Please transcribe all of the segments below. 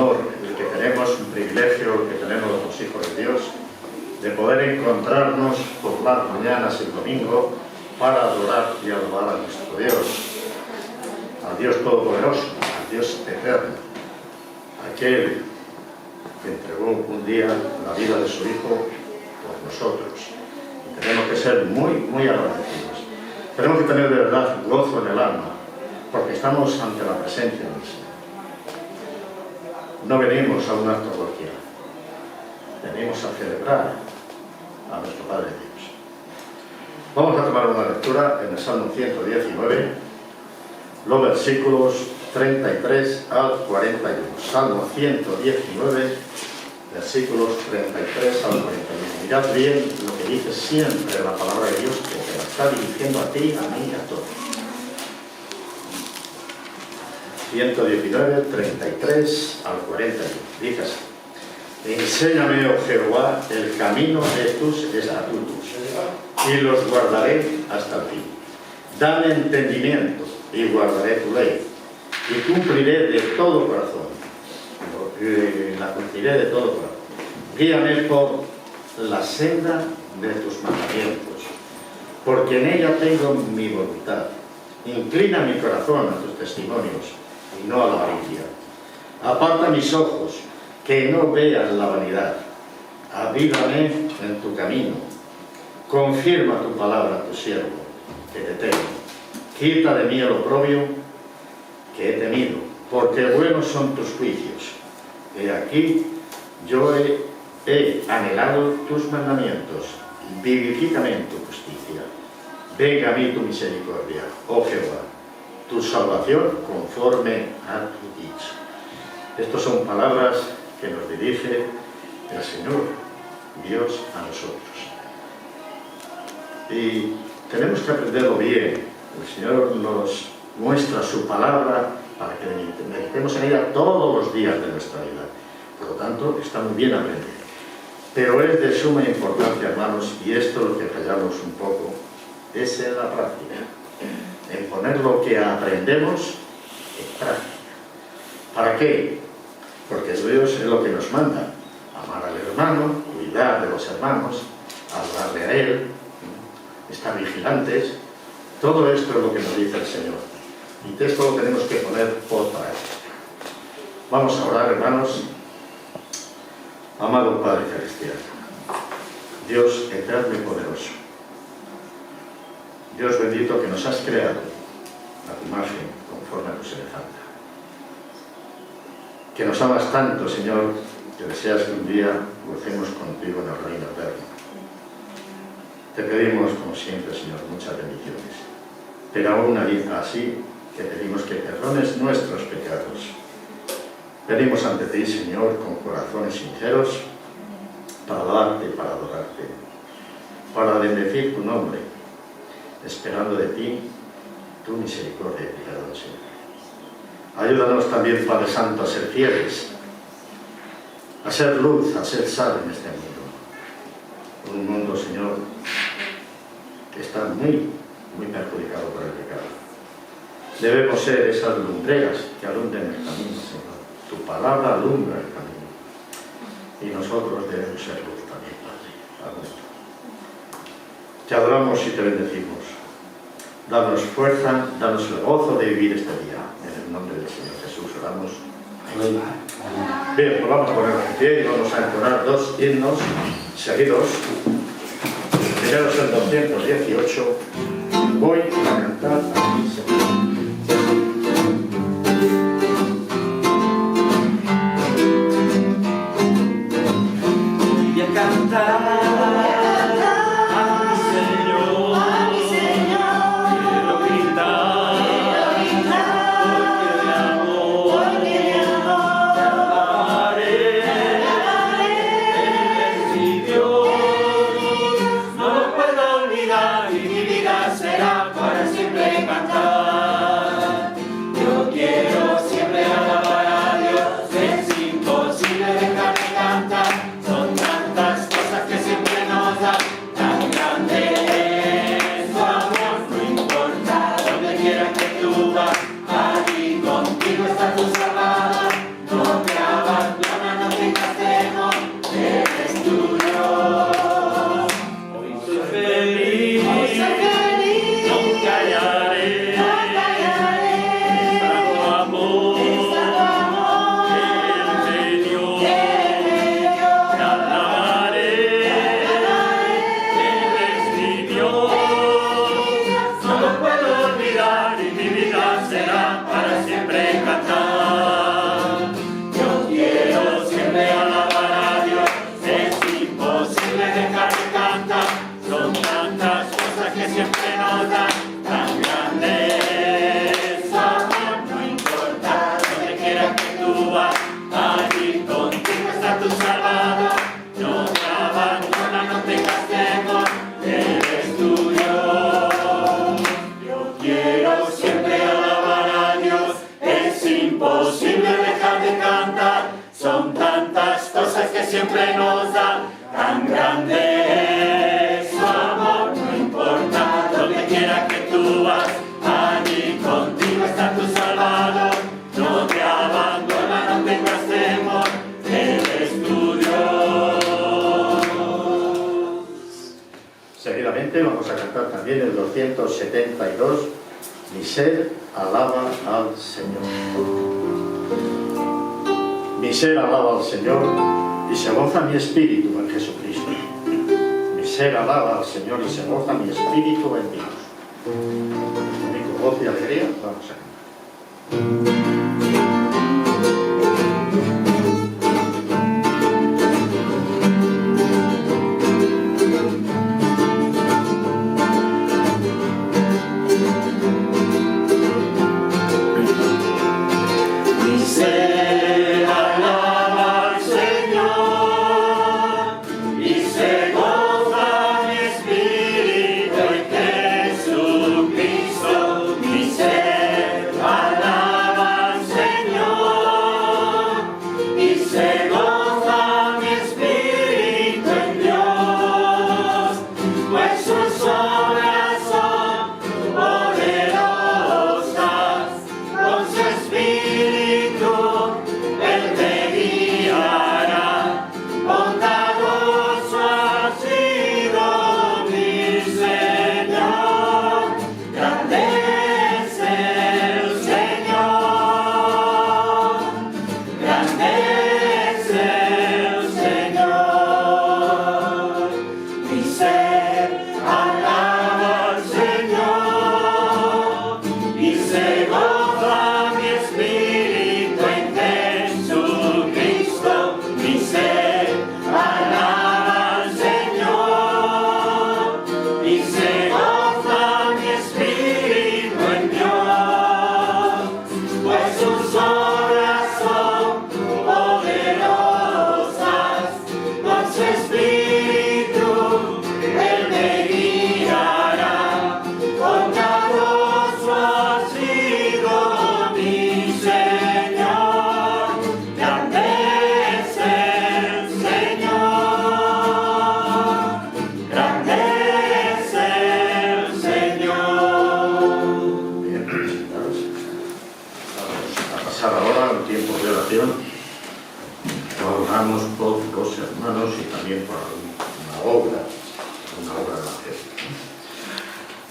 honor el que tenemos, un privilegio el que tenemos los hijos de Dios, de poder encontrarnos por las mañanas el domingo para adorar y alabar a nuestro Dios, al Dios Todopoderoso, al Dios Eterno, aquel que entregó un día la vida de su Hijo por nosotros. Y tenemos que ser muy agradecidos. Tenemos que tener de verdad gozo en el alma, porque estamos ante la presencia del Señor. No venimos a un acto cualquiera, venimos a celebrar a nuestro Padre Dios. Vamos a tomar una lectura en el Salmo 119, los versículos 33 al 41. Salmo 119, versículos 33 al 41. Mirad bien lo que dice siempre la palabra de Dios, que te la está dirigiendo a ti, a mí y a todos. 119, 33 al 41. Dice así: enséñame, oh Jehová, el camino de tus estatutos, y los guardaré hasta el fin. Dame entendimiento, y guardaré tu ley, y cumpliré de todo corazón. La cumpliré de todo corazón. Guíame por la senda de tus mandamientos, porque en ella tengo mi voluntad. Inclina mi corazón a tus testimonios, y no a la avaricia. Aparta mis ojos, que no vean la vanidad. Avívame en tu camino. Confirma tu palabra a tu siervo, que te temo. Quita de mí el oprobio que he temido, porque buenos son tus juicios. He aquí, yo he anhelado tus mandamientos. Vivifícame en tu justicia. Venga a mí tu misericordia, oh Jehová, tu salvación conforme a tu dicho. Estas son palabras que nos dirige el Señor Dios a nosotros. Y tenemos que aprenderlo bien. El Señor nos muestra su palabra para que meditemos en ella todos los días de nuestra vida. Por lo tanto, está muy bien aprender. Pero es de suma importancia, hermanos, y esto es lo que fallamos un poco, es en la práctica. En poner lo que aprendemos en práctica. ¿Para qué? Porque Dios es lo que nos manda: amar al hermano, cuidar de los hermanos, hablarle a Él, estar vigilantes. Todo esto es lo que nos dice el Señor. Y esto lo tenemos que poner por práctica. Vamos a orar, hermanos. Amado Padre Celestial, Dios eterno y poderoso, Dios bendito, que nos has creado a tu imagen conforme a tu semejanza, que nos amas tanto, Señor, que deseas que un día gocemos contigo en el reino eterno. Te pedimos, como siempre, Señor, muchas bendiciones, pero aún así que pedimos que perdones nuestros pecados. Venimos ante ti, Señor, con corazones sinceros, para alabarte y para adorarte, para bendecir tu nombre, esperando de ti tu misericordia y perdón, Señor. Ayúdanos también, Padre Santo, a ser fieles, a ser luz, a ser sal en este mundo. Un mundo, Señor, que está muy perjudicado por el pecado. Debemos ser esas lumbreras que alumbren el camino, Señor. Tu palabra alumbra el camino. Y nosotros debemos ser luz también, Padre. Amén. Te adoramos y te bendecimos. Danos fuerza, danos el gozo de vivir este día. En el nombre del Señor Jesús oramos. Amén. Bien, pues vamos a ponernos de pie y vamos a entonar dos himnos seguidos. Primero es el 218. Voy a cantar a mi Señor. Voy a cantar. Será para siempre cantar. Son tantas cosas que siempre nos da, tan grande es su amor. No importa donde quiera que tú vas, allí contigo está tu Salvador. No te abandona, no tengas temor, Él es tu Dios. Seguidamente vamos a cantar también el 272, Mi ser alaba al Señor. Mi ser alaba al Señor y se goza mi espíritu en Jesucristo. Mi ser alaba al Señor y se goza mi espíritu en Dios. Con gozo y alegría vamos a cantar.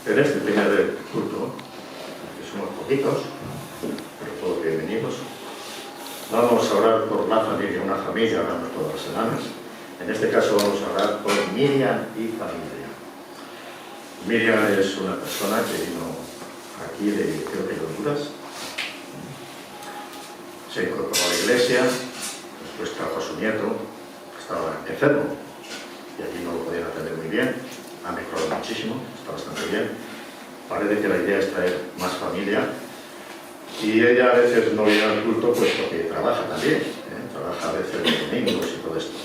En este primer culto, que somos poquitos, pero todos bienvenidos, vamos a orar por la familia, una familia, oramos todas las semanas. En este caso vamos a orar por Miriam y familia. Miriam es una persona que vino aquí de, creo que de Honduras, se incorporó a la iglesia, después trajo a su nieto, que estaba enfermo, y allí no lo podían atender muy bien. Ha mejorado muchísimo, está bastante bien. Parece que la idea es traer más familia. Y ella a veces no viene al culto pues porque trabaja también, trabaja a veces los domingos y todo esto.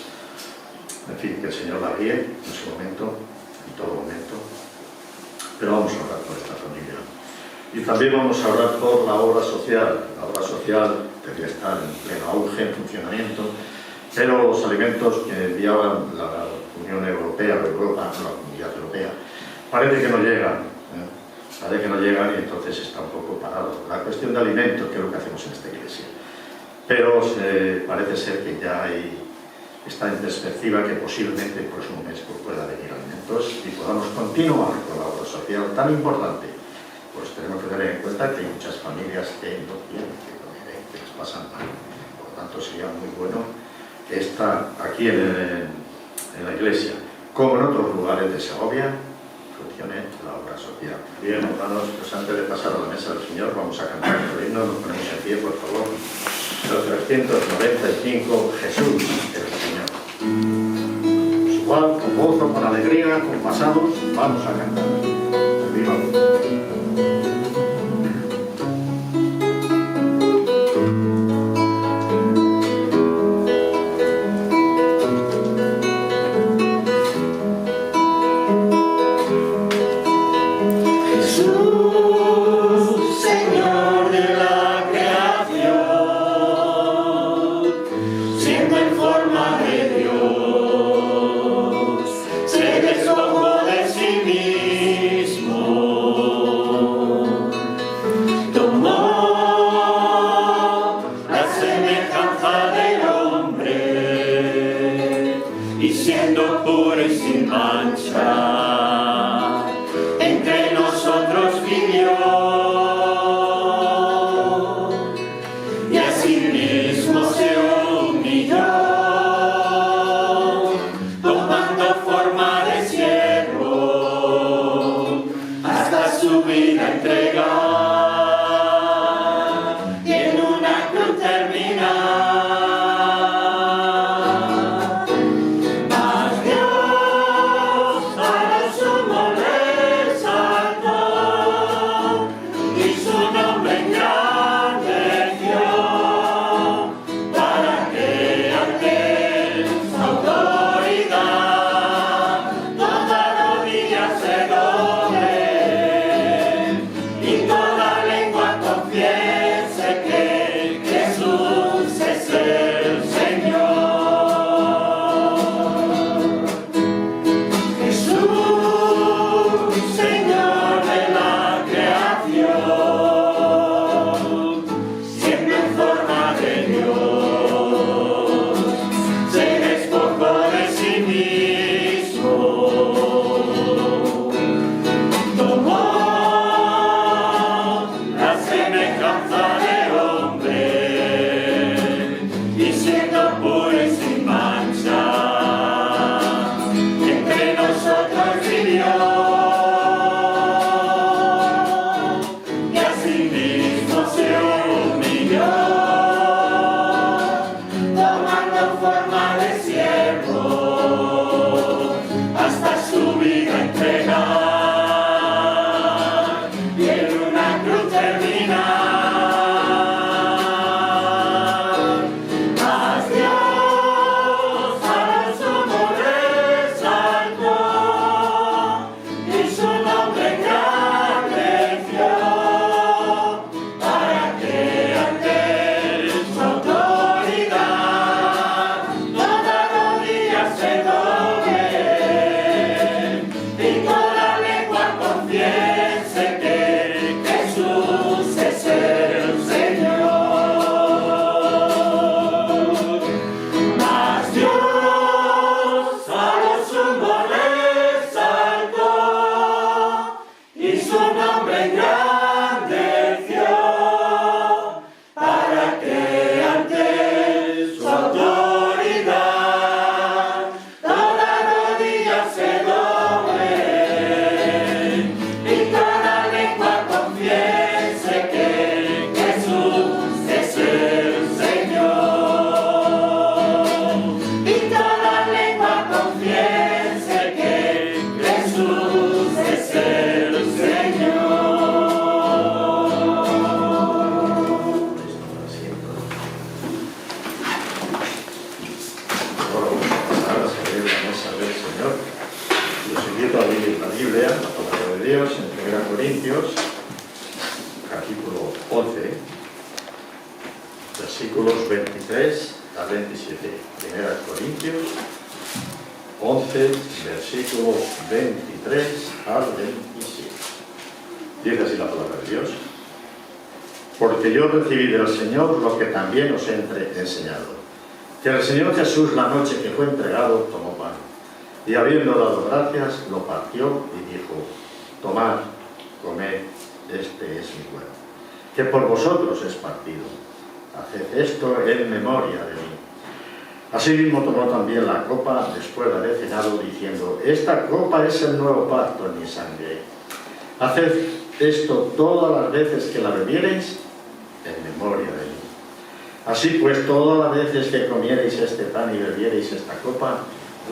En fin, que el Señor la guíe en su momento, en todo momento. Pero vamos a orar por esta familia. Y también vamos a orar por la obra social. La obra social debería estar en pleno auge, en funcionamiento, pero los alimentos que enviaban la Unión Europea o Europa, la Comunidad Europea, parece que no llegan, parece que no llegan y entonces está un poco parado. La cuestión de alimentos, que es lo que hacemos en esta iglesia. Pero parece ser que ya está en perspectiva que posiblemente el próximo mes pueda venir alimentos y podamos continuar con la obra social tan importante. Pues tenemos que tener en cuenta que hay muchas familias que no tienen que comer, que les pasan mal. Por lo tanto, sería muy bueno que aquí en la iglesia, como en otros lugares de Segovia, funcione la obra social. Bien, hermanos, pues antes de pasar a la mesa del Señor, vamos a cantar el himno, nos ponemos en pie, por favor. Los 395, Jesús, el Señor. Pues igual, con gozo, con alegría, con pasados, vamos a cantar. ¡Viva! Señor de la creación, pura y sin mancha, entre nosotros vivió, y asimismo se humilló, tomando forma de siervo, hasta su vida entregar. Versículos 23 al 27. Primera Corintios 11, versículo 23 al 27. Dice así la palabra de Dios. Porque yo recibí del Señor lo que también os he enseñado. Que el Señor Jesús, la noche que fue entregado, tomó pan. Y habiendo dado gracias, lo partió y dijo: tomad, comed, este es mi cuerpo, que por vosotros es partido. Haced esto en memoria de mí. Asimismo tomó también la copa después de haber cenado, diciendo: esta copa es el nuevo pacto en mi sangre. Haced esto todas las veces que la bebiereis en memoria de mí. Así pues, todas las veces que comiereis este pan y bebiereis esta copa,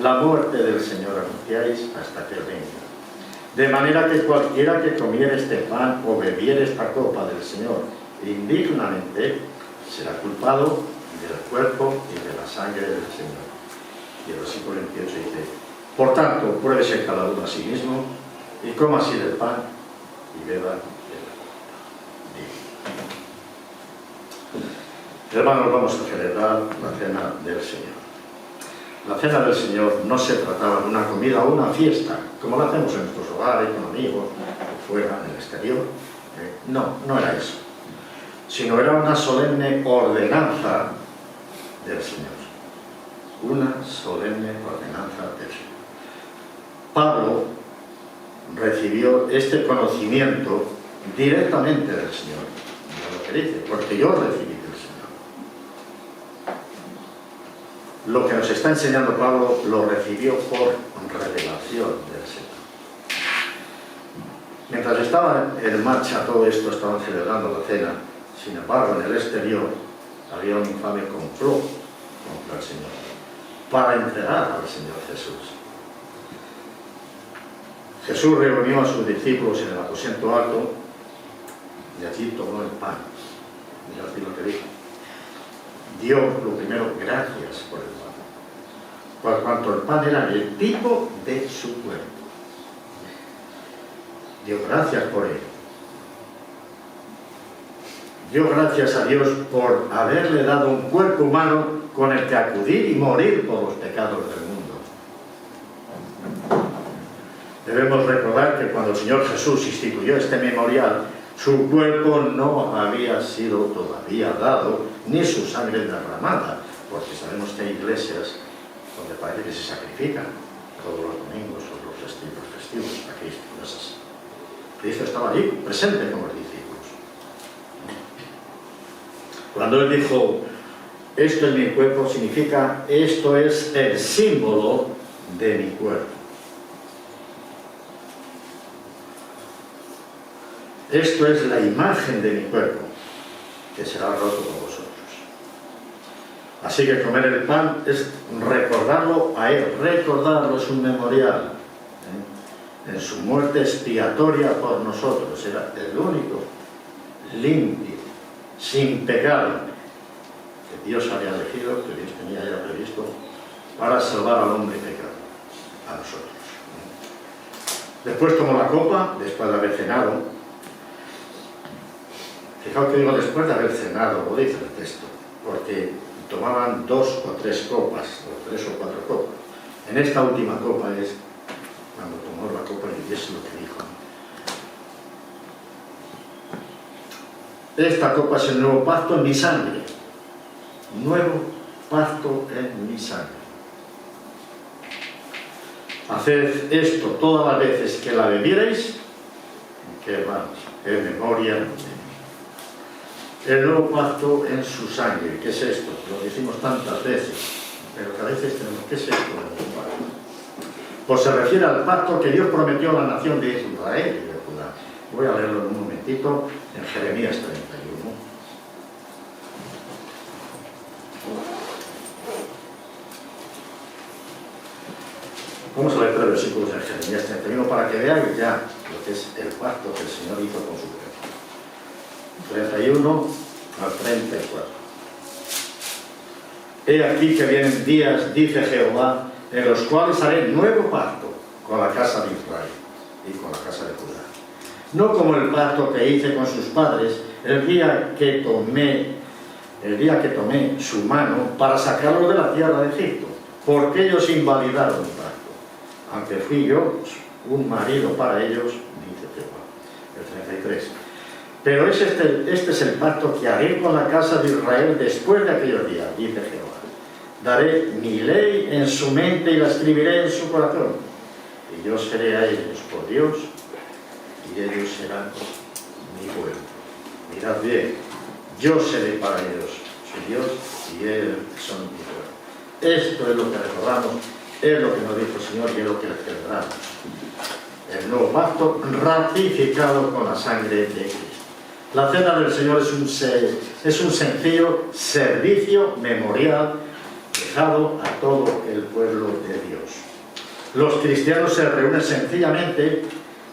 la muerte del Señor anunciáis hasta que venga. De manera que cualquiera que comiere este pan o bebiere esta copa del Señor indignamente, será culpado del cuerpo y de la sangre del Señor. Y el versículo 28 dice: por tanto, pruébese cada uno a sí mismo, y coma así del pan, y beba de la copa. Hermanos, vamos a celebrar la cena del Señor. La cena del Señor no se trataba de una comida o una fiesta, como la hacemos en nuestros hogares, con amigos, o fuera, en el exterior. No era eso. Sino era una solemne ordenanza del Señor. Una solemne ordenanza del Señor. Pablo recibió este conocimiento directamente del Señor. Mira lo que dice, porque yo recibí del Señor. Lo que nos está enseñando Pablo lo recibió por revelación del Señor. Mientras estaba en marcha todo esto, estaban celebrando la cena. Sin embargo, en el exterior había un infame complot contra el Señor para entregar al Señor Jesús. Jesús reunió a sus discípulos en el aposento alto y allí tomó el pan. Mirad aquí lo que dijo. Dio lo primero gracias por el pan, por cuanto el pan era el tipo de su cuerpo. Dio gracias por ello. Dio gracias a Dios por haberle dado un cuerpo humano con el que acudir y morir por los pecados del mundo. Debemos recordar que cuando el Señor Jesús instituyó este memorial, su cuerpo no había sido todavía dado, ni su sangre derramada, porque sabemos que hay iglesias donde parece que se sacrifican todos los domingos o los festivos a Cristo. No es así. Cristo estaba allí, presente con los discípulos. Cuando Él dijo, esto es mi cuerpo, significa, esto es el símbolo de mi cuerpo. Esto es la imagen de mi cuerpo, que será roto por vosotros. Así que comer el pan es recordarlo a Él. Recordarlo es un memorial. En su muerte expiatoria por nosotros. Era el único, limpio, sin pecado, que Dios había elegido, que Dios tenía ya previsto, para salvar al hombre pecado, a nosotros. Después tomó la copa, después de haber cenado. Fijaos que digo después de haber cenado, lo dice el texto, porque tomaban 2 o 3 copas, o 3 o 4 copas. En esta última copa es cuando tomó la copa y es lo que dijo. Esta copa es el nuevo pacto en mi sangre. Nuevo pacto en mi sangre. Haced esto todas las veces que la bebierais, que hermanos, en memoria de mí. El nuevo pacto en su sangre. ¿Qué es esto? Lo decimos tantas veces, pero que a veces tenemos, ¿qué es esto del nuevo pacto? Pues se refiere al pacto que Dios prometió a la nación de Israel y de Judá. Voy a leerlo en un momentito en Jeremías 31. Vamos a leer 3 versículos en Jeremías 31 para que veáis ya lo que es el pacto que el Señor hizo con su pueblo. 31 al 34. He aquí que vienen días, dice Jehová, en los cuales haré nuevo pacto con la casa de Israel y con la casa de Judá. No como el pacto que hice con sus padres el día que tomé su mano para sacarlos de la tierra de Egipto, porque ellos invalidaron mi pacto, aunque fui yo un marido para ellos, dice Jehová. El 33. Pero este es el pacto que haré con la casa de Israel después de aquellos días, dice Jehová. Daré mi ley en su mente y la escribiré en su corazón. Y yo seré a ellos por Dios, y ellos serán mi pueblo. Mirad bien, yo seré para ellos su Dios, y ellos son mi pueblo. Esto es lo que recordamos, es lo que nos dijo el Señor y es lo que le celebramos. El nuevo pacto ratificado con la sangre de Cristo. La cena del Señor es un sencillo servicio memorial dejado a todo el pueblo de Dios. Los cristianos se reúnen sencillamente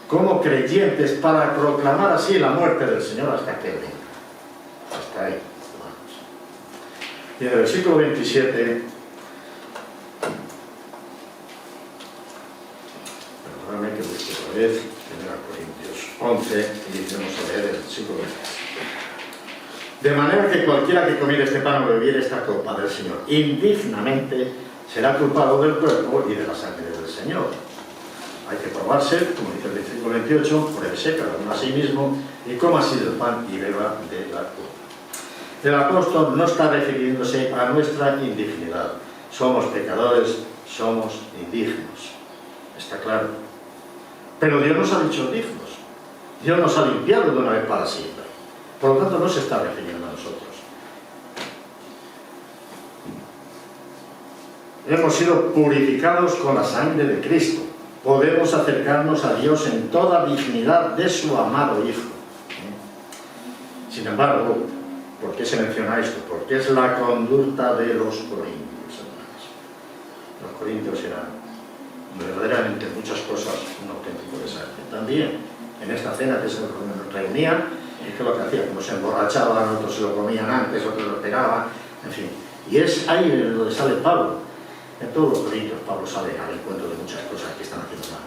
como creyentes para proclamar así la muerte del Señor hasta que venga. Hasta ahí, hermanos. Y en el versículo 27, perdóname que busque otra vez, 1 Corintios 11, y vamos a leer el versículo 20. De manera que cualquiera que comiera este pan o bebiera esta copa del Señor indignamente será culpado del cuerpo y de la sangre del Señor. Hay que probarse, como dice el versículo 28, pruébese cada uno a sí mismo y coma así del pan y beba de la copa. El apóstol no está refiriéndose a nuestra indignidad. Somos pecadores, somos indignos. está claro. Pero Dios nos ha dicho dignos. Dios nos ha limpiado de una vez para siempre. Por lo tanto, no se está refiriendo a nosotros. Hemos sido purificados con la sangre de Cristo. Podemos acercarnos a Dios en toda dignidad de su amado Hijo. Sin embargo, ¿por qué se menciona esto? Porque es la conducta de los corintios, hermanos. Los corintios eran verdaderamente muchas cosas un auténtico desastre. También en esta cena que se reunían, es que lo que hacían, como se emborrachaban, otros se lo comían antes, otros lo pegaban, en fin. Y es ahí donde sale Pablo. En todos los corintios Pablo sale al encuentro de muchas cosas que están haciendo mal.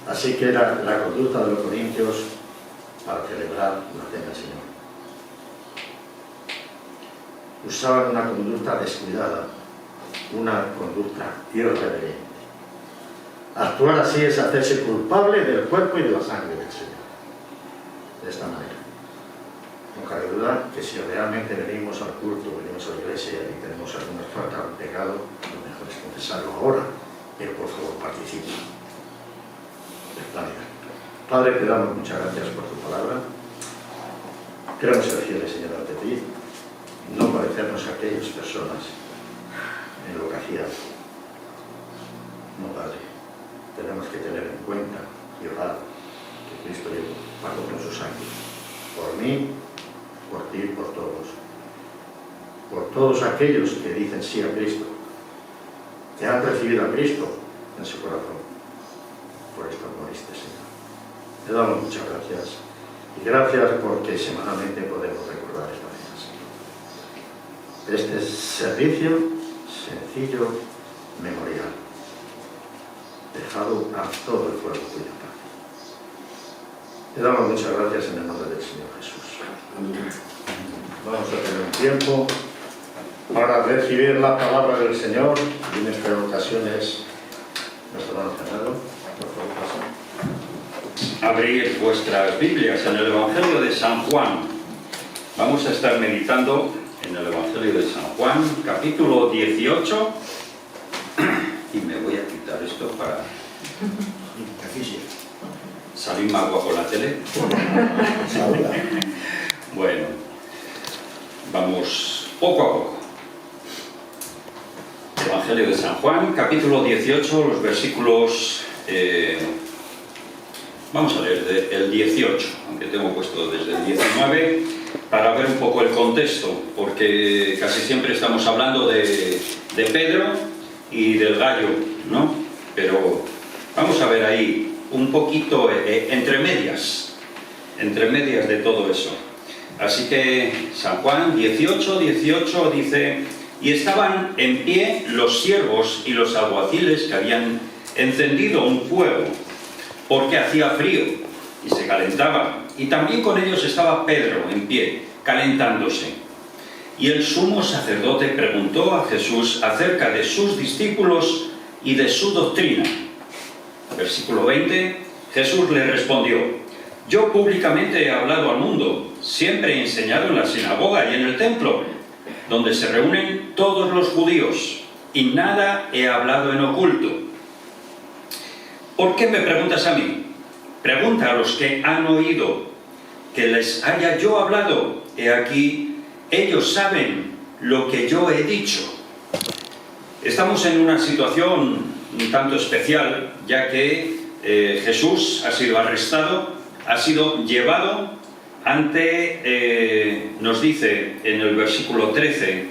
Así que era la conducta de los corintios para celebrar la cena del Señor. Usaban una conducta descuidada, una conducta irreverente. Actuar así es hacerse culpable del cuerpo y de la sangre del Señor. De esta manera. No cabe duda que si realmente venimos al culto, venimos a la iglesia y tenemos alguna falta de pecado, lo mejor es confesarlo ahora, pero por favor participe. Padre, te damos muchas gracias por tu palabra. Queremos ser fieles, Señor, ante ti, no parecernos a aquellas personas en lo que hacían. No, Padre, tenemos que tener en cuenta y orar que Cristo pagó con su sangre. Por mí, por ti y por todos. Por todos aquellos que dicen sí a Cristo, que han recibido a Cristo en su corazón. Por esto moriste, Señor. Te damos muchas gracias. Y gracias porque semanalmente podemos recordar esta cena, Señor. Este servicio sencillo, memorial, dejado a todo el pueblo tuyo, Padre. Te damos muchas gracias en el nombre del Señor Jesús. Vamos a tener un tiempo para recibir la palabra del Señor, y en esta ocasión es nuestro hermano Fernando. Por favor, pasa. Abrir vuestras Biblias en el Evangelio de San Juan. Vamos a estar meditando en el Evangelio de San Juan, capítulo 18. Y me voy a quitar esto para salir más guapo en la tele. Bueno, vamos poco a poco. Evangelio de San Juan, capítulo 18, los versículos... vamos a leer el 18, aunque tengo puesto desde el 19, para ver un poco el contexto, porque casi siempre estamos hablando de Pedro y del gallo, ¿no? Pero vamos a ver ahí un poquito entre medias de todo eso. Así que San Juan 18 dice: y estaban en pie los siervos y los alguaciles que habían encendido un fuego, porque hacía frío y se calentaba, y también con ellos estaba Pedro en pie, calentándose. Y el sumo sacerdote preguntó a Jesús acerca de sus discípulos y de su doctrina. Versículo 20, Jesús le respondió: yo públicamente he hablado al mundo, siempre he enseñado en la sinagoga y en el templo, donde se reúnen todos los judíos, y nada he hablado en oculto. ¿Por qué me preguntas a mí? Pregunta a los que han oído que les haya yo hablado. He aquí, ellos saben lo que yo he dicho. Estamos en una situación un tanto especial, ya que Jesús ha sido arrestado, ha sido llevado ante, nos dice en el versículo 13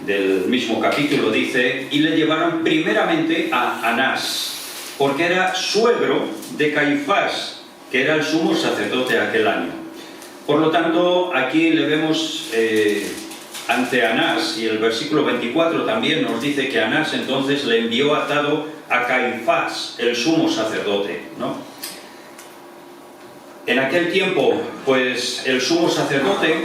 del mismo capítulo, dice, y le llevaron primeramente a Anás, porque era suegro de Caifás, que era el sumo sacerdote aquel año. Por lo tanto, aquí le vemos ante Anás, y el versículo 24 también nos dice que Anás entonces le envió atado a Caifás, el sumo sacerdote, ¿no? En aquel tiempo, pues el sumo sacerdote,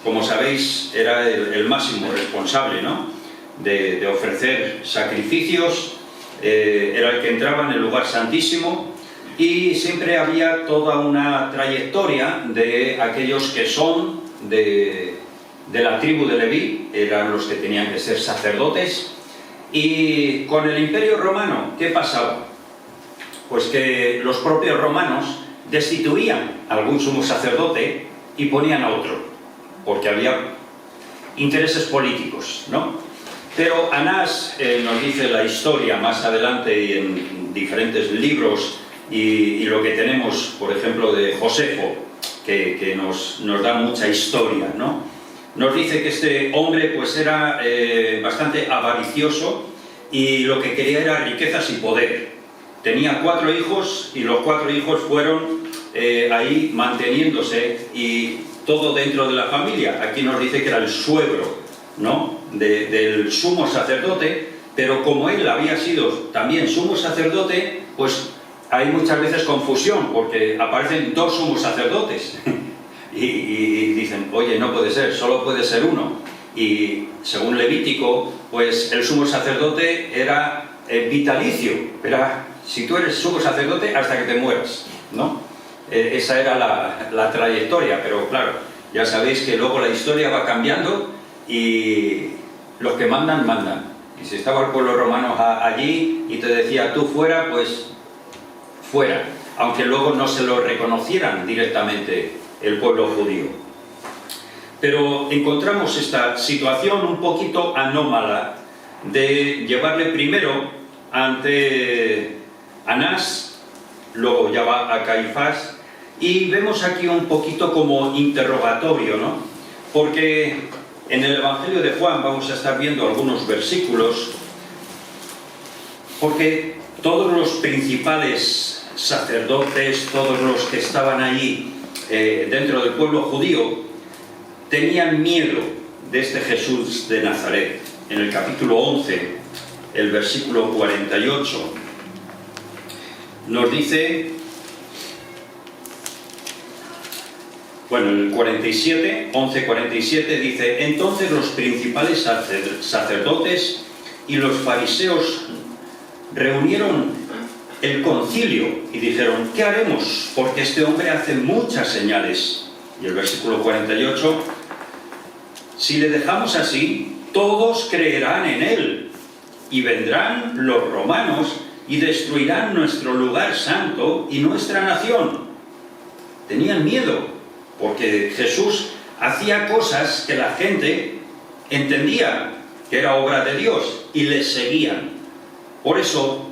como sabéis, era el máximo responsable, ¿no?, de ofrecer sacrificios. Era el que entraba en el lugar santísimo, y siempre había toda una trayectoria de aquellos que son de la tribu de Leví, eran los que tenían que ser sacerdotes, Y con el Imperio Romano, ¿qué pasaba? Pues que los propios romanos destituían a algún sumo sacerdote y ponían a otro, porque había intereses políticos, ¿no? Pero Anás nos dice la historia más adelante y en diferentes libros, y lo que tenemos, por ejemplo, de Josefo, que nos da mucha historia, ¿no? Nos dice que este hombre pues era bastante avaricioso y lo que quería era riquezas y poder. Tenía 4 hijos y los 4 hijos fueron ahí manteniéndose, y todo dentro de la familia. Aquí nos dice que era el suegro, ¿no?, del sumo sacerdote, pero como él había sido también sumo sacerdote, pues hay muchas veces confusión, porque aparecen 2 sumos sacerdotes y dicen, oye, no puede ser, solo puede ser uno. Y según Levítico, pues el sumo sacerdote era vitalicio, era, si tú eres sumo sacerdote hasta que te mueras, ¿no? Esa era la trayectoria, pero claro, ya sabéis que luego la historia va cambiando y los que mandan, mandan. Y si estaba el pueblo romano allí y te decía tú fuera, pues fuera, aunque luego no se lo reconocieran directamente el pueblo judío. Pero encontramos esta situación un poquito anómala de llevarle primero ante Anás, luego ya va a Caifás, y vemos aquí un poquito como interrogatorio, ¿no? Porque en el Evangelio de Juan vamos a estar viendo algunos versículos, porque todos los principales sacerdotes, todos los que estaban allí dentro del pueblo judío, tenían miedo de este Jesús de Nazaret. En el capítulo 11, el versículo 48, nos dice, bueno, el 47, 11:47 dice, entonces los principales sacerdotes y los fariseos reunieron el concilio y dijeron, ¿qué haremos? Porque este hombre hace muchas señales. Y el versículo 48, si le dejamos así, todos creerán en él, y vendrán los romanos y destruirán nuestro lugar santo y nuestra nación. Tenían miedo, porque Jesús hacía cosas que la gente entendía que era obra de Dios y le seguían. Por eso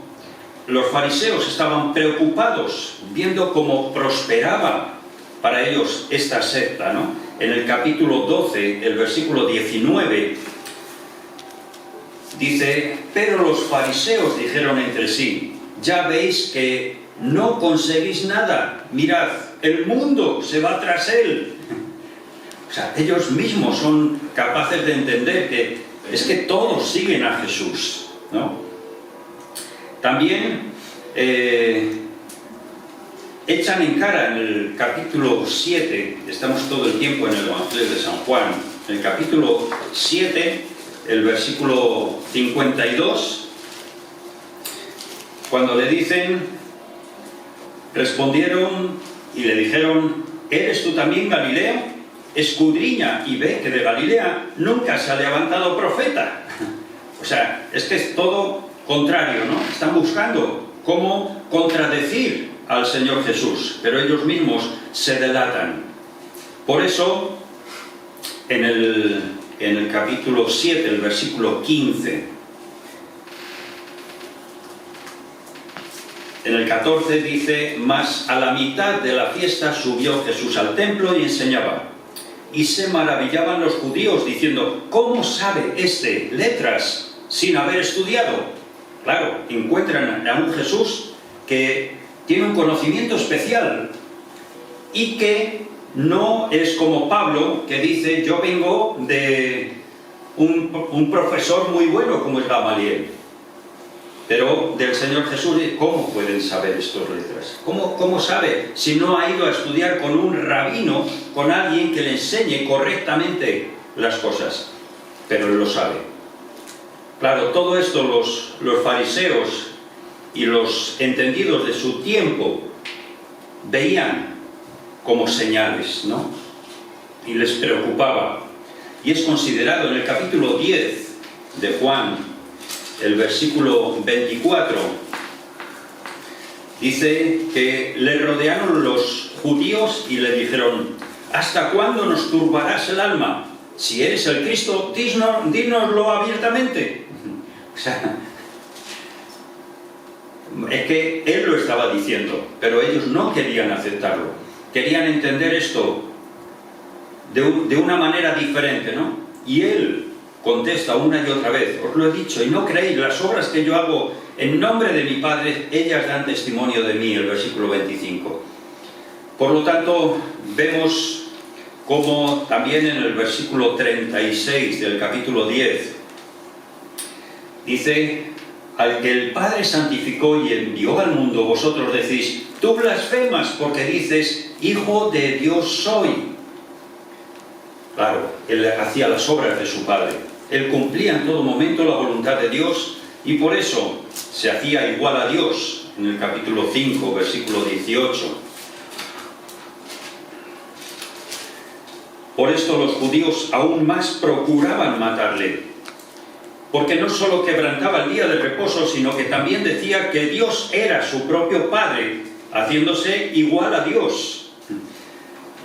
los fariseos estaban preocupados viendo cómo prosperaba para ellos esta secta, ¿no? En el capítulo 12, el versículo 19, dice, pero los fariseos dijeron entre sí, ya veis que no conseguís nada, mirad, el mundo se va tras él. O sea, ellos mismos son capaces de entender que es que todos siguen a Jesús, ¿no? También echan en cara en el capítulo 7, estamos todo el tiempo en el Evangelio de San Juan, en el capítulo 7, el versículo 52, cuando le dicen, respondieron y le dijeron, ¿eres tú también Galileo? Escudriña y ve que de Galilea nunca se ha levantado profeta. O sea, es que es todo contrario, ¿no? Están buscando cómo contradecir al Señor Jesús, pero ellos mismos se delatan. Por eso, en el capítulo 7, el versículo 15, en el 14 dice, mas a la mitad de la fiesta subió Jesús al templo y enseñaba. Y se maravillaban los judíos diciendo, ¿cómo sabe este letras sin haber estudiado? Claro, encuentran a un Jesús que tiene un conocimiento especial y que no es como Pablo, que dice, yo vengo de un profesor muy bueno como es Gamaliel. Pero del Señor Jesús, ¿cómo pueden saber estas letras? ¿Cómo sabe si no ha ido a estudiar con un rabino, con alguien que le enseñe correctamente las cosas? Pero él lo sabe. Claro, todo esto los fariseos y los entendidos de su tiempo veían como señales, ¿no? Y les preocupaba. Y es considerado en el capítulo 10 de Juan, el versículo 24, dice que le rodearon los judíos y le dijeron: ¿hasta cuándo nos turbarás el alma? Si eres el Cristo, dínoslo abiertamente. O sea, es que él lo estaba diciendo, pero ellos no querían aceptarlo. Querían entender esto de una manera diferente, ¿no? Y él contesta una y otra vez: os lo he dicho y no creéis, las obras que yo hago en nombre de mi Padre, ellas dan testimonio de mí, el versículo 25. Por lo tanto, vemos como también en el versículo 36 del capítulo 10, dice: al que el Padre santificó y envió al mundo, vosotros decís: tú blasfemas, porque dices, Hijo de Dios soy. Claro, él hacía las obras de su Padre. Él cumplía en todo momento la voluntad de Dios y por eso se hacía igual a Dios. En el capítulo 5, versículo 18. Por esto los judíos aún más procuraban matarle, porque no solo quebrantaba el día de reposo, sino que también decía que Dios era su propio Padre, haciéndose igual a Dios.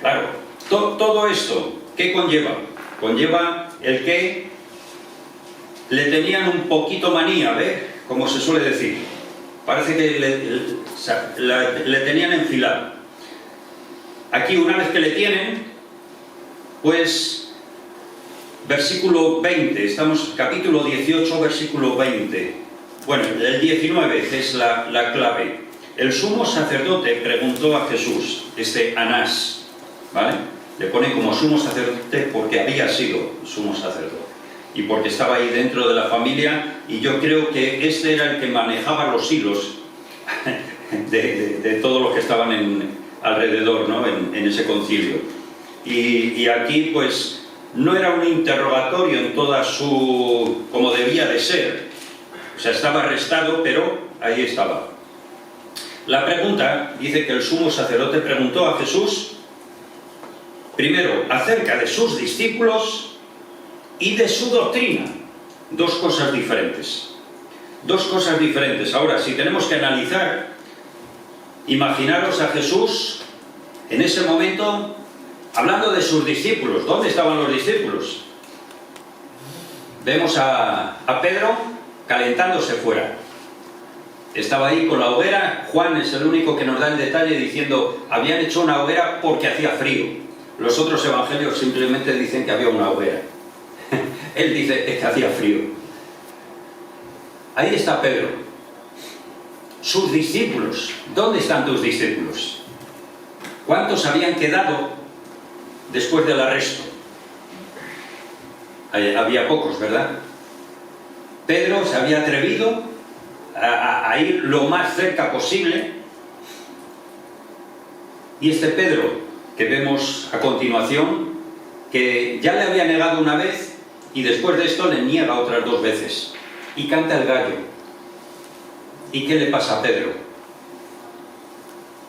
Claro, todo esto, ¿qué conlleva? Conlleva el que le tenían un poquito manía, ¿ves? Como se suele decir. Parece que le tenían enfilado. Aquí, una vez que le tienen, pues, versículo 20, estamos capítulo 18, versículo 20. Bueno, el 19 es la clave. El sumo sacerdote preguntó a Jesús, Anás, ¿vale? Le pone como sumo sacerdote porque había sido sumo sacerdote y porque estaba ahí dentro de la familia, y yo creo que este era el que manejaba los hilos de todos los que estaban alrededor, ¿no? en ese concilio. Y aquí pues no era un interrogatorio en toda su... como debía de ser, o sea, estaba arrestado, pero ahí estaba. La pregunta dice que el sumo sacerdote preguntó a Jesús primero acerca de sus discípulos y de su doctrina. Dos cosas diferentes. Dos cosas diferentes. Ahora, si tenemos que analizar, imaginaros a Jesús en ese momento hablando de sus discípulos. ¿Dónde estaban los discípulos? Vemos a Pedro calentándose fuera. Estaba ahí con la hoguera. Juan es el único que nos da el detalle diciendo: habían hecho una hoguera porque hacía frío. Los otros evangelios simplemente dicen que había una hoguera. Él dice que hacía frío. Ahí está Pedro. Sus discípulos. ¿Dónde están tus discípulos? ¿Cuántos habían quedado después del arresto? Había pocos, ¿verdad? Pedro se había atrevido a ir lo más cerca posible. Y este Pedro, que vemos a continuación, que ya le había negado una vez y después de esto le niega otras 2 veces. Y canta el gallo. ¿Y qué le pasa a Pedro?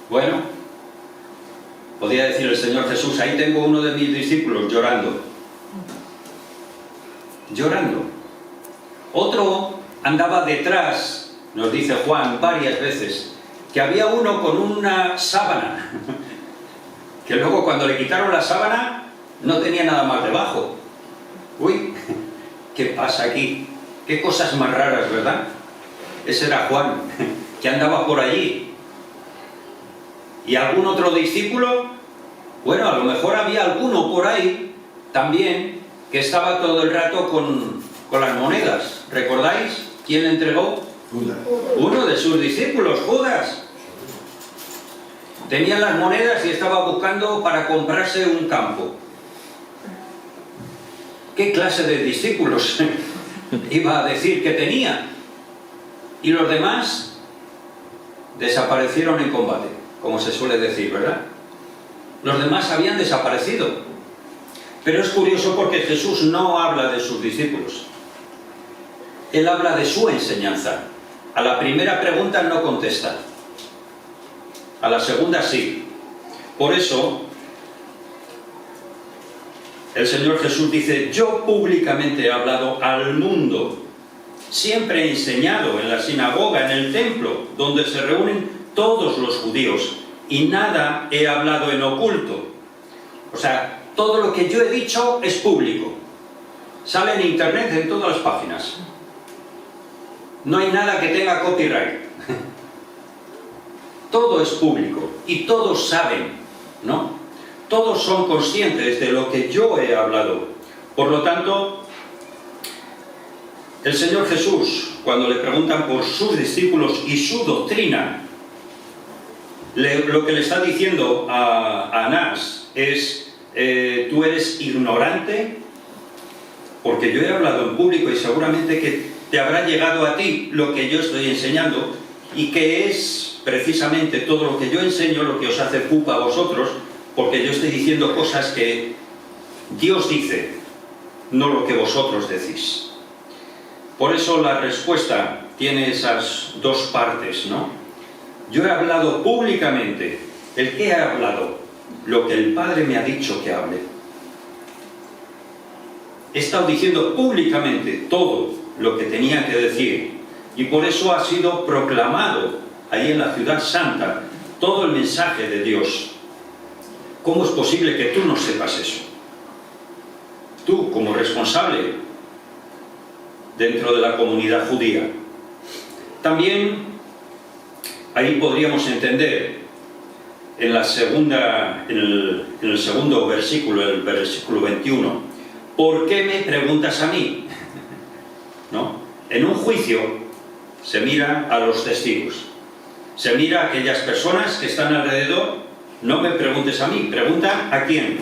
Bueno, podría decir el Señor Jesús: ahí tengo uno de mis discípulos llorando. Llorando. Otro andaba detrás, nos dice Juan varias veces, que había uno con una sábana, que luego cuando le quitaron la sábana no tenía nada más debajo. Uy, ¿qué pasa aquí? Qué cosas más raras, ¿verdad? Ese era Juan, que andaba por allí. ¿Y algún otro discípulo? Bueno, a lo mejor había alguno por ahí también que estaba todo el rato con las monedas. ¿Recordáis quién le entregó? Judas. Uno de sus discípulos, Judas. Tenía las monedas y estaba buscando para comprarse un campo. ¿Qué clase de discípulos iba a decir que tenía? Y los demás desaparecieron en combate, como se suele decir, ¿verdad? Los demás habían desaparecido. Pero es curioso porque Jesús no habla de sus discípulos. Él habla de su enseñanza. A la primera pregunta no contesta. A la segunda sí. Por eso el Señor Jesús dice: yo públicamente he hablado al mundo siempre he enseñado en la sinagoga, en el templo, donde se reúnen todos los judíos, y nada he hablado en oculto. O sea, todo lo que yo he dicho es público. Sale en internet en todas las páginas. No hay nada que tenga copyright. Todo es público y todos saben, ¿no? Todos son conscientes de lo que yo he hablado. Por lo tanto, el Señor Jesús, cuando le preguntan por sus discípulos y su doctrina, lo que le está diciendo a Anás es: tú eres ignorante, porque yo he hablado en público y seguramente que te habrá llegado a ti lo que yo estoy enseñando, y que es precisamente todo lo que yo enseño lo que os hace pupa a vosotros, porque yo estoy diciendo cosas que Dios dice, no lo que vosotros decís. Por eso la respuesta tiene esas dos partes, ¿no? Yo he hablado públicamente. ¿El qué he hablado? Lo que el Padre me ha dicho que hable. He estado diciendo públicamente todo lo que tenía que decir, y por eso ha sido proclamado ahí en la ciudad santa todo el mensaje de Dios. ¿Cómo es posible que tú no sepas eso? Tú, como responsable dentro de la comunidad judía. También ahí podríamos entender en el segundo versículo, el versículo 21, ¿por qué me preguntas a mí? ¿No? En un juicio se mira a los testigos, se mira a aquellas personas que están alrededor. No me preguntes a mí, pregunta a quién.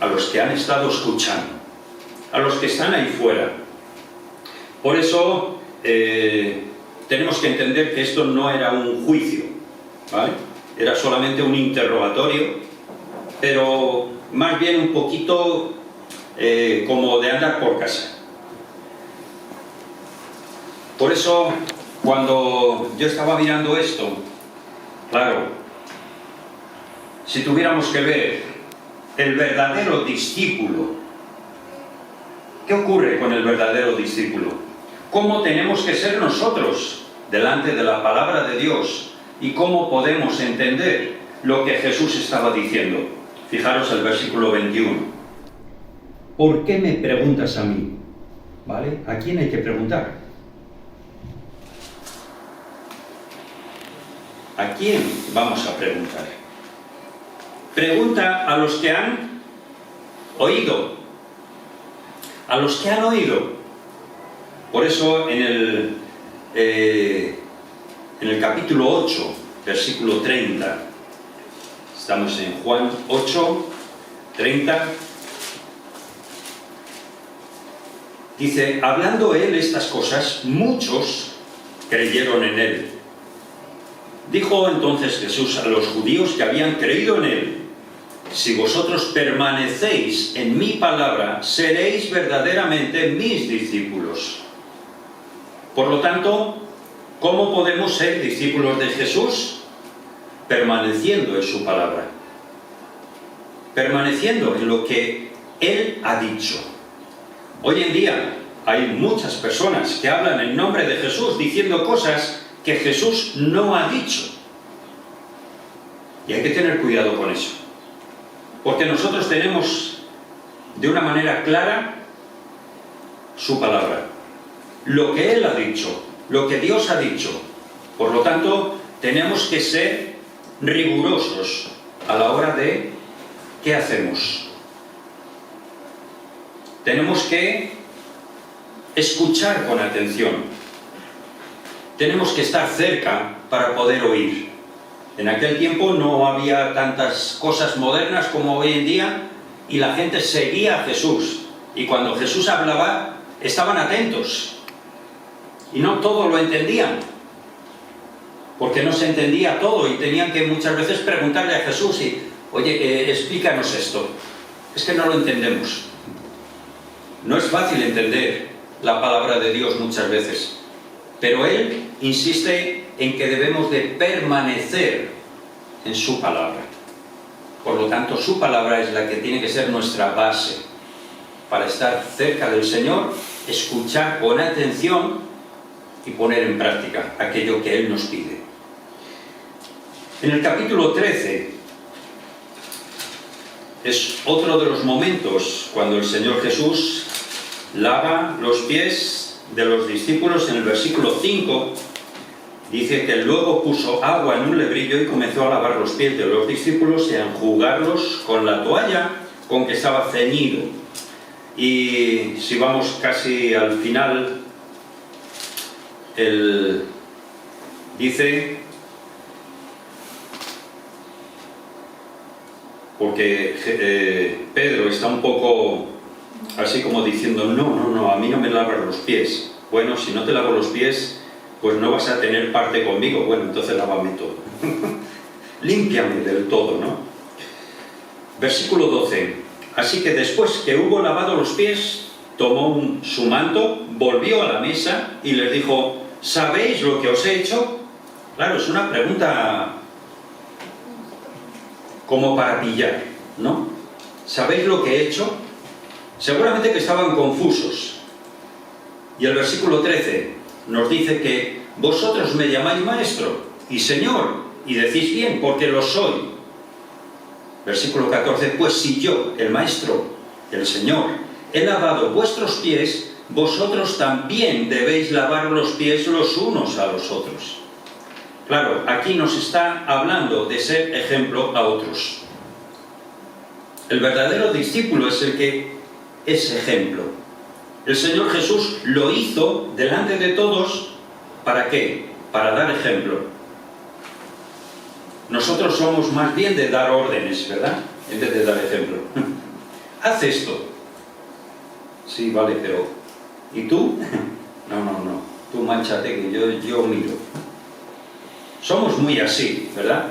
A los que han estado escuchando, a los que están ahí fuera. Por eso tenemos que entender que esto no era un juicio, ¿vale? Era solamente un interrogatorio, pero más bien un poquito como de andar por casa. Por eso, cuando yo estaba mirando esto, claro, si tuviéramos que ver el verdadero discípulo, ¿qué ocurre con el verdadero discípulo? ¿Cómo tenemos que ser nosotros delante de la palabra de Dios? ¿Y cómo podemos entender lo que Jesús estaba diciendo? Fijaros el versículo 21. ¿Por qué me preguntas a mí? ¿Vale? ¿A quién hay que preguntar? ¿A quién vamos a preguntar? Pregunta a los que han oído. A los que han oído. Por eso en el capítulo 8, versículo 30, estamos en Juan 8, 30, dice: hablando él estas cosas, muchos creyeron en él. Dijo entonces Jesús a los judíos que habían creído en él: si vosotros permanecéis en mi palabra, seréis verdaderamente mis discípulos. Por lo tanto, ¿cómo podemos ser discípulos de Jesús? Permaneciendo en su palabra. Permaneciendo en lo que Él ha dicho. Hoy en día hay muchas personas que hablan en nombre de Jesús diciendo cosas que Jesús no ha dicho. Y hay que tener cuidado con eso. Porque nosotros tenemos de una manera clara su palabra. Lo que Él ha dicho, lo que Dios ha dicho. Por lo tanto, tenemos que ser rigurosos a la hora de ¿qué hacemos? Tenemos que escuchar con atención. Tenemos que estar cerca para poder oír. En aquel tiempo no había tantas cosas modernas como hoy en día, y la gente seguía a Jesús. Y cuando Jesús hablaba, estaban atentos. Y no todo lo entendían, porque no se entendía todo y tenían que muchas veces preguntarle a Jesús y: oye, explícanos esto, es que no lo entendemos. No es fácil entender la palabra de Dios muchas veces, pero Él insiste en que debemos de permanecer en su palabra. Por lo tanto, su palabra es la que tiene que ser nuestra base para estar cerca del Señor escuchar con atención y poner en práctica aquello que Él nos pide. En el capítulo 13 es otro de los momentos cuando el Señor Jesús lava los pies de los discípulos. En el versículo 5 dice que luego puso agua en un lebrillo y comenzó a lavar los pies de los discípulos y a enjugarlos con la toalla con que estaba ceñido. Y si vamos casi al final, él dice, porque Pedro está un poco así como diciendo, no, a mí no me lavas los pies. Bueno, si no te lavo los pies, pues no vas a tener parte conmigo. Bueno, entonces lávame todo. Límpiame del todo, ¿no? Versículo 12. Así que después que hubo lavado los pies, tomó su manto, volvió a la mesa y les dijo, ¿sabéis lo que os he hecho? Claro, es una pregunta como para pillar, ¿no? ¿Sabéis lo que he hecho? Seguramente que estaban confusos. Y el versículo 13 nos dice que vosotros me llamáis maestro y señor, y decís bien, porque lo soy. Versículo 14, pues si yo, el maestro, el señor, he lavado vuestros pies, vosotros también debéis lavar los pies los unos a los otros. Claro, aquí nos está hablando de ser ejemplo a otros. El verdadero discípulo es el que es ejemplo. El Señor Jesús lo hizo delante de todos, ¿para qué? Para dar ejemplo. Nosotros somos más bien de dar órdenes, ¿verdad? En vez de dar ejemplo. Haz esto. Sí, vale, pero ¿y tú? No. Tú mánchate que yo miro. Somos muy así, ¿verdad?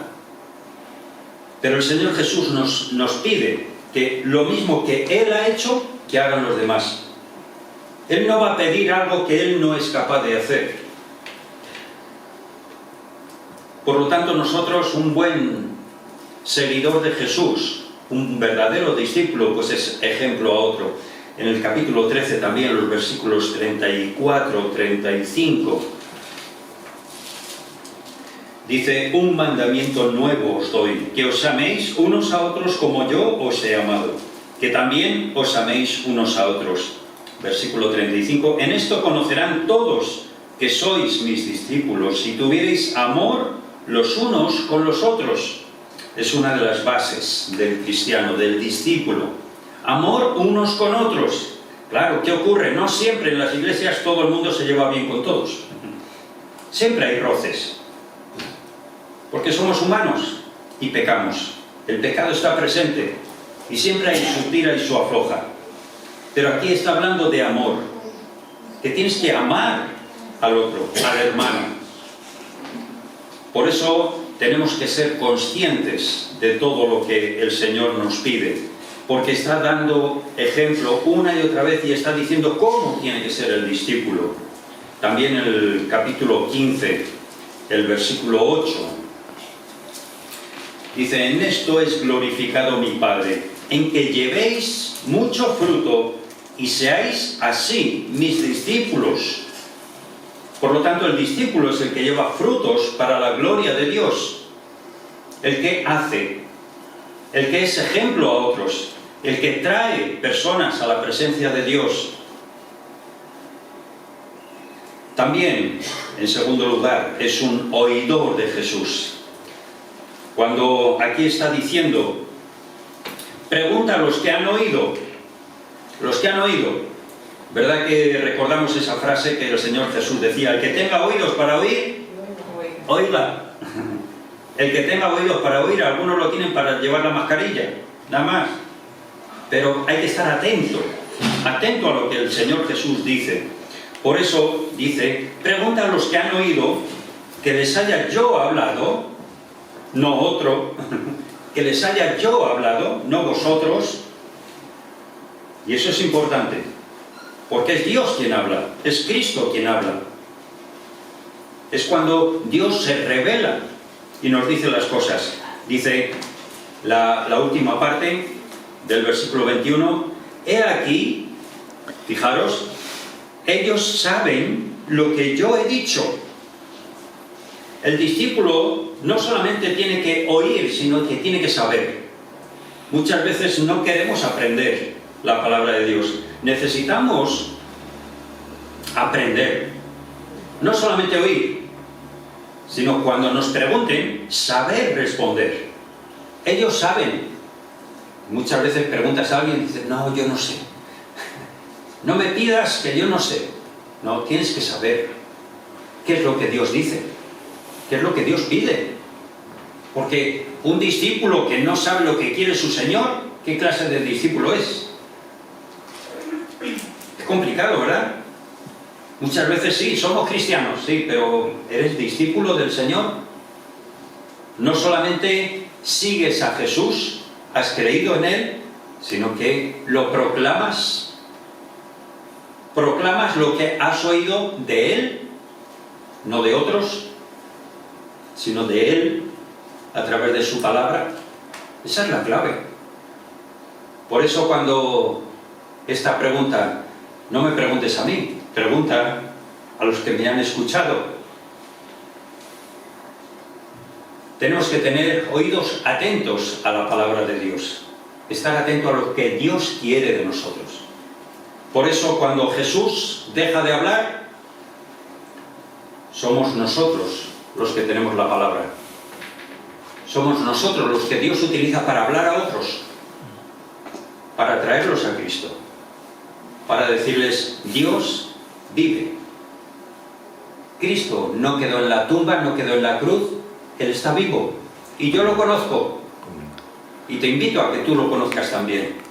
Pero el Señor Jesús nos pide que lo mismo que Él ha hecho, que hagan los demás. Él no va a pedir algo que Él no es capaz de hacer. Por lo tanto, nosotros, un buen seguidor de Jesús, un verdadero discípulo, pues es ejemplo a otro. En el capítulo 13 también, los versículos 34, 35, dice, un mandamiento nuevo os doy, que os améis unos a otros como yo os he amado, que también os améis unos a otros. Versículo 35, en esto conocerán todos que sois mis discípulos, si tuvierais amor los unos con los otros. Es una de las bases del cristiano, del discípulo. Amor unos con otros. Claro, ¿qué ocurre? No siempre en las iglesias todo el mundo se lleva bien con todos. Siempre hay roces. Porque somos humanos y pecamos. El pecado está presente y siempre hay su tira y su afloja. Pero aquí está hablando de amor. Que tienes que amar al otro, al hermano. Por eso tenemos que ser conscientes de todo lo que el Señor nos pide, porque está dando ejemplo una y otra vez y está diciendo cómo tiene que ser el discípulo. También en el capítulo 15, el versículo 8, dice, en esto es glorificado mi Padre, en que llevéis mucho fruto y seáis así mis discípulos. Por lo tanto, el discípulo es el que lleva frutos para la gloria de Dios, el que hace, el que es ejemplo a otros, el que trae personas a la presencia de Dios. También, en segundo lugar, es un oidor de Jesús. Cuando aquí está diciendo, pregunta a los que han oído, ¿verdad que recordamos esa frase que el Señor Jesús decía? El que tenga oídos para oír, oiga. El que tenga oídos para oír, algunos lo tienen para llevar la mascarilla, nada más. Pero hay que estar atento a lo que el Señor Jesús dice. Por eso dice, pregunta a los que han oído, que les haya yo hablado, no otro, que les haya yo hablado, no vosotros. Y eso es importante, porque es Dios quien habla, es Cristo quien habla. Es cuando Dios se revela y nos dice las cosas. Dice la última parte del versículo 21, he aquí, fijaros, ellos saben lo que yo he dicho. El discípulo no solamente tiene que oír, sino que tiene que saber. Muchas veces no queremos aprender la palabra de Dios. Necesitamos aprender. No solamente oír, sino cuando nos pregunten, saber responder. Ellos saben. Muchas veces preguntas a alguien y dices, no, yo no sé. No me pidas que yo no sé. No, tienes que saber qué es lo que Dios dice, qué es lo que Dios pide. Porque un discípulo que no sabe lo que quiere su Señor, ¿qué clase de discípulo es? Es complicado, ¿verdad? Muchas veces sí, somos cristianos, sí, pero ¿eres discípulo del Señor? No solamente sigues a Jesús, has creído en Él, sino que lo proclamas. Proclamas lo que has oído de Él, no de otros, sino de Él, a través de su palabra. Esa es la clave. Por eso cuando esta pregunta, no me preguntes a mí, pregunta a los que me han escuchado. Tenemos que tener oídos atentos a la palabra de Dios, estar atento a lo que Dios quiere de nosotros. Por eso cuando Jesús deja de hablar, somos nosotros los que tenemos la palabra. Somos nosotros los que Dios utiliza para hablar a otros, para traerlos a Cristo, para decirles, Dios vive. Cristo no quedó en la tumba, no quedó en la cruz, Él está vivo. Y yo lo conozco. Y te invito a que tú lo conozcas también.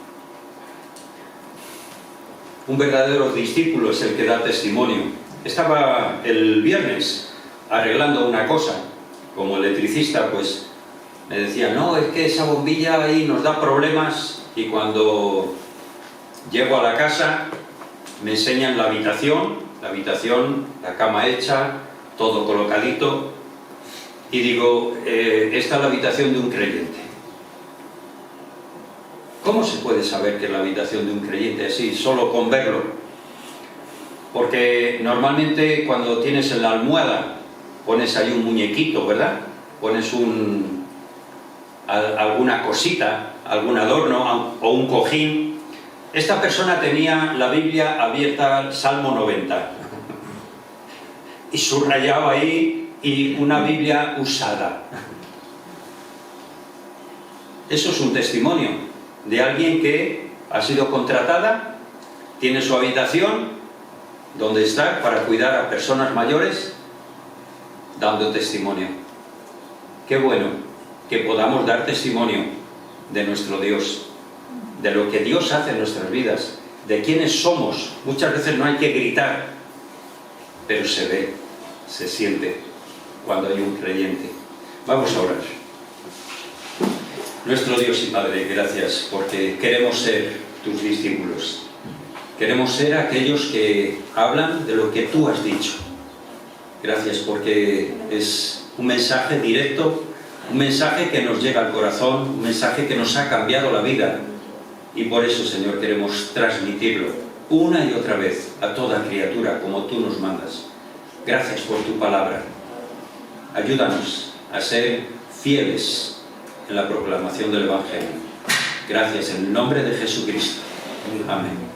Un verdadero discípulo es el que da testimonio. Estaba el viernes arreglando una cosa, como electricista, pues me decía, no, es que esa bombilla ahí nos da problemas, y cuando llego a la casa me enseñan la habitación, la cama hecha, todo colocadito, y digo, esta es la habitación de un creyente. ¿Cómo se puede saber que es la habitación de un creyente así, solo con verlo? Porque normalmente cuando tienes en la almohada, pones ahí un muñequito, ¿verdad? Pones alguna cosita, algún adorno o un cojín. Esta persona tenía la Biblia abierta al Salmo 90 y subrayado ahí, y una Biblia usada. Eso es un testimonio de alguien que ha sido contratada, tiene su habitación donde está para cuidar a personas mayores, dando testimonio. Qué bueno que podamos dar testimonio de nuestro Dios, de lo que Dios hace en nuestras vidas, de quiénes somos. Muchas veces no hay que gritar, pero se ve, se siente cuando hay un creyente. Vamos a orar. Nuestro Dios y Padre, gracias porque queremos ser tus discípulos. Queremos ser aquellos que hablan de lo que tú has dicho. Gracias porque es un mensaje directo, un mensaje que nos llega al corazón, un mensaje que nos ha cambiado la vida. Y por eso, Señor, queremos transmitirlo una y otra vez a toda criatura como tú nos mandas. Gracias por tu palabra. Ayúdanos a ser fieles en la proclamación del Evangelio. Gracias en el nombre de Jesucristo. Amén.